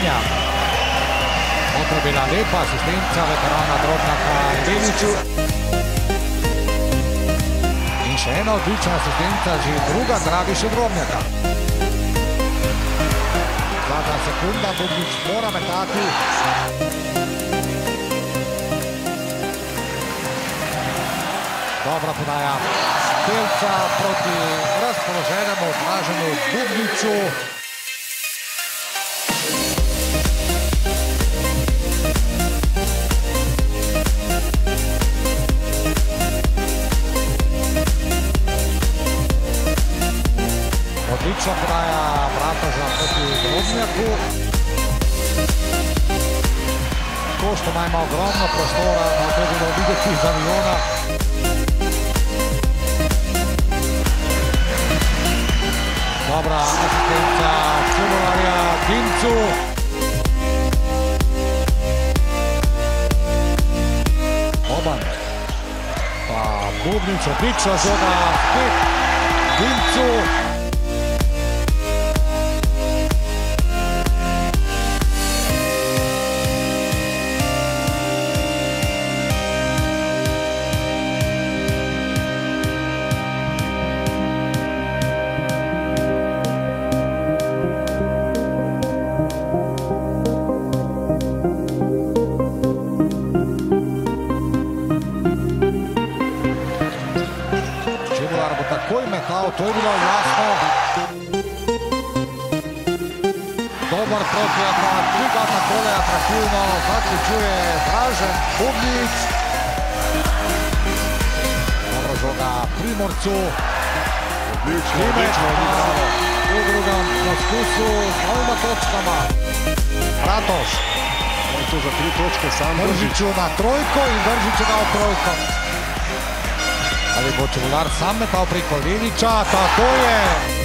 Drobnjak. To je bila lepa asistenca veterana Drobnjaka Leniču. In še ena odlična asistenca, že druga Dragiša Drobnjaka. Zadnja sekunda, Bubnič mora metati. Dobra podaja Pelca proti razpoloženemu Draženu Bubniču. Odlična podaja Bratoža proti Drobnjaku. Koštoma ima ogromno prostora, no to je bilo videti za Miona. Dobra asistenca Čudovarja Dimcu. Boban. Pa Bubnič, odlična žoga, spet Dimcu. Takoj metal, to je bilo jasno. Dobar protiatak, druga takole atraktivno, zaključuje Dražen Bubnič. Dobro žoga Primorcu. Odlično. V drugem poskusu z novima točkama. Bratož. To za 3 točke sam Držiću na trojko in Držiću dal trojko. Ali bo Čebular sam metal preko Leniča, tako je!